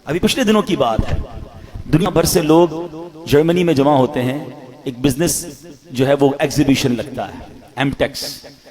ابھی پچھلے دنوں کی بات ہے، دنیا بھر سے لوگ جرمنی میں جمع ہوتے ہیں، ایک بزنس جو ہے وہ ایگزیبیشن لگتا ہے، ایم ٹیکس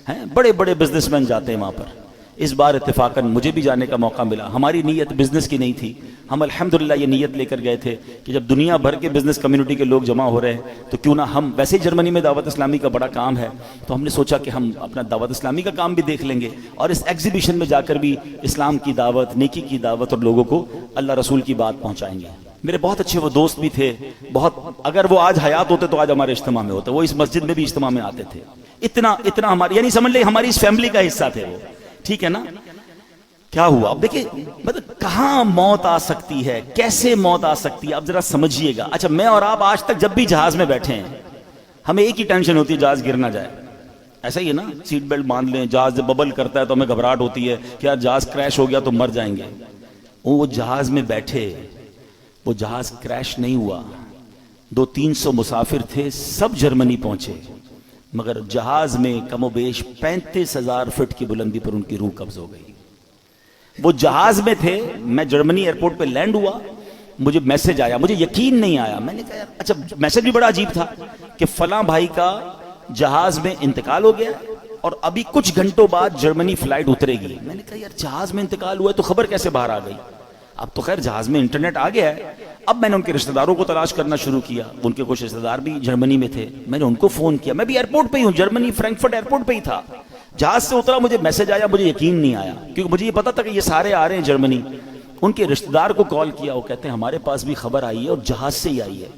ہیں، بڑے بڑے بزنس مین جاتے ہیں وہاں پر۔ اس بار اتفاقاً مجھے بھی جانے کا موقع ملا۔ ہماری نیت بزنس کی نہیں تھی، ہم الحمدللہ یہ نیت لے کر گئے تھے کہ جب دنیا بھر کے بزنس کمیونٹی کے لوگ جمع ہو رہے ہیں تو کیوں نہ ہم، ویسے ہی جرمنی میں دعوت اسلامی کا بڑا کام ہے، تو ہم نے سوچا کہ ہم اپنا دعوت اسلامی کا کام بھی دیکھ لیں گے اور اس ایگزیبیشن میں جا کر بھی اسلام کی دعوت، نیکی کی دعوت اور لوگوں کو اللہ رسول کی بات پہنچائیں گے۔ میرے بہت اچھے وہ دوست بھی تھے، بہت، اگر وہ آج حیات ہوتے تو آج ہمارے اجتماع میں ہوتے، وہ اس مسجد میں بھی اجتماع میں آتے تھے۔ اتنا ہماری، یعنی سمجھ لیں ہماری اس فیملی کا حصہ تھے وہ، ٹھیک ہے نا۔ کیا ہوا اب دیکھیں، مطلب کہاں موت آ سکتی ہے، کیسے موت آ سکتی ہے، اب ذرا سمجھیے گا۔ اچھا، میں اور آپ آج تک جب بھی جہاز میں بیٹھے ہیں ہمیں ایک ہی ٹینشن ہوتی ہے، جہاز گر نہ جائے۔ ایسا ہی ہے نا، سیٹ بیلٹ باندھ لیں، جہاز جب ببل کرتا ہے تو ہمیں گھبراہٹ ہوتی ہے کہ یار جہاز کریش ہو گیا تو مر جائیں گے۔ وہ جہاز میں بیٹھے، وہ جہاز کریش نہیں ہوا، 200-300 مسافر تھے، سب جرمنی پہنچے، مگر جہاز میں کم و بیش 35,000 فٹ کی بلندی پر ان کی روح قبض ہو گئی۔ وہ جہاز میں تھے، میں جرمنی ایئرپورٹ پہ لینڈ ہوا، مجھے میسج آیا، مجھے یقین نہیں آیا۔ میں نے کہا یار، اچھا میسج بھی بڑا عجیب تھا کہ فلاں بھائی کا جہاز میں انتقال ہو گیا اور ابھی کچھ گھنٹوں بعد جرمنی فلائٹ اترے گی۔ میں نے کہا یار جہاز میں انتقال ہوا ہے تو خبر کیسے باہر آ گئی؟ اب تو خیر جہاز میں انٹرنیٹ آ گیا ہے۔ اب میں نے ان کے رشتہ داروں کو تلاش کرنا شروع کیا، ان کے کچھ رشتہ دار بھی جرمنی میں تھے، میں نے ان کو فون کیا، میں بھی ایئرپورٹ پہ ہی ہوں، جرمنی فرینکفرٹ ایئرپورٹ پہ ہی تھا۔ جہاز سے اترا، مجھے میسج آیا، مجھے یقین نہیں آیا کیونکہ مجھے یہ پتا تھا کہ یہ سارے آ رہے ہیں جرمنی۔ ان کے رشتہ دار کو کال کیا، وہ کہتے ہیں ہمارے پاس بھی خبر آئی ہے اور جہاز سے ہی آئی ہے،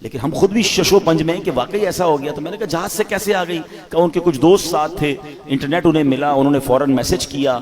لیکن ہم خود بھی شش و پنج میں ہیں کہ واقعی ایسا ہو گیا۔ تو میں نے کہا جہاز سے کیسے آ گئی؟ کہ ان کے کچھ دوست ساتھ تھے، انٹرنیٹ انہیں ملا، انہوں نے فوراً میسج کیا۔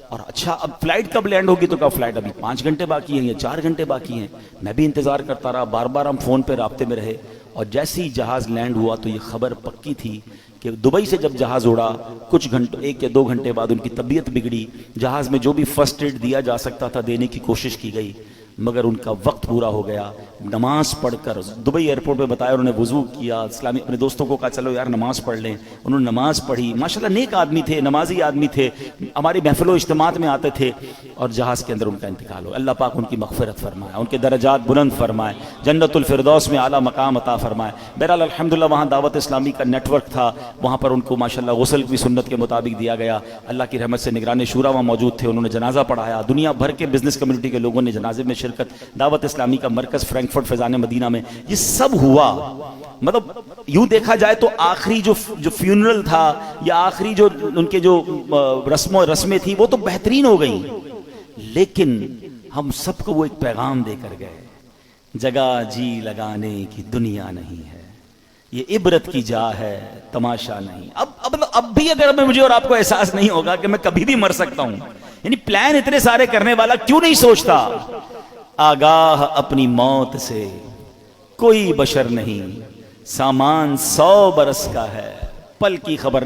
اور اچھا اب فلائٹ کب لینڈ ہوگی؟ تو کہا فلائٹ ابھی 5 گھنٹے باقی ہیں یا 4 گھنٹے باقی ہیں۔ میں بھی انتظار کرتا رہا، بار بار ہم فون پہ رابطے میں رہے، اور جیسے ہی جہاز لینڈ ہوا تو یہ خبر پکی تھی کہ دبئی سے جب جہاز اڑا کچھ گھنٹوں، 1 یا 2 گھنٹے بعد ان کی طبیعت بگڑی۔ جہاز میں جو بھی فرسٹ ایڈ دیا جا سکتا تھا دینے کی کوشش کی گئی، مگر ان کا وقت پورا ہو گیا۔ نماز پڑھ کر دبئی ایئرپورٹ پہ بتایا، انہوں نے وضو کیا، اسلامی اپنے دوستوں کو کہا چلو یار نماز پڑھ لیں، انہوں نے نماز پڑھی۔ ماشاءاللہ نیک آدمی تھے، نمازی آدمی تھے، ہماری محفل و اجتماعات میں آتے تھے، اور جہاز کے اندر ان کا انتقال ہو۔ اللہ پاک ان کی مغفرت فرمائے، ان کے درجات بلند فرمائے، جنت الفردوس میں اعلیٰ مقام عطا فرمائے۔ بہرحال الحمدللہ وہاں دعوت اسلامی کا نیٹ ورک تھا، وہاں پر ان کو ماشاءاللہ غسل بھی سنت کے مطابق دیا گیا۔ اللہ کی رحمت سے نگران شورا وہاں موجود تھے، انہوں نے جنازہ پڑھایا، دنیا بھر کے بزنس کمیونٹی کے لوگوں نے جنازے میں شرکت، دعوت اسلامی کا مرکز فرینکفرٹ فیضان مدینہ میں یہ سب ہوا۔ مطلب یوں دیکھا جائے تو آخری جو فیونرل تھا یا آخری جو ان کے جو رسمیں تھیں وہ تو بہترین ہو گئی، لیکن ہم سب کو وہ ایک پیغام دے کر گئے، جگہ جی لگانے کی دنیا نہیں ہے، یہ عبرت کی جا ہے تماشا نہیں۔ اب بھی اگر مجھے اور آپ کو احساس نہیں ہوگا کہ میں کبھی بھی مر سکتا ہوں، یعنی پلان اتنے سارے کرنے والا کیوں نہیں سوچتا آگاہ اپنی موت سے کوئی بشر نہیں، سامان 100 برس کا ہے، پل کی خبر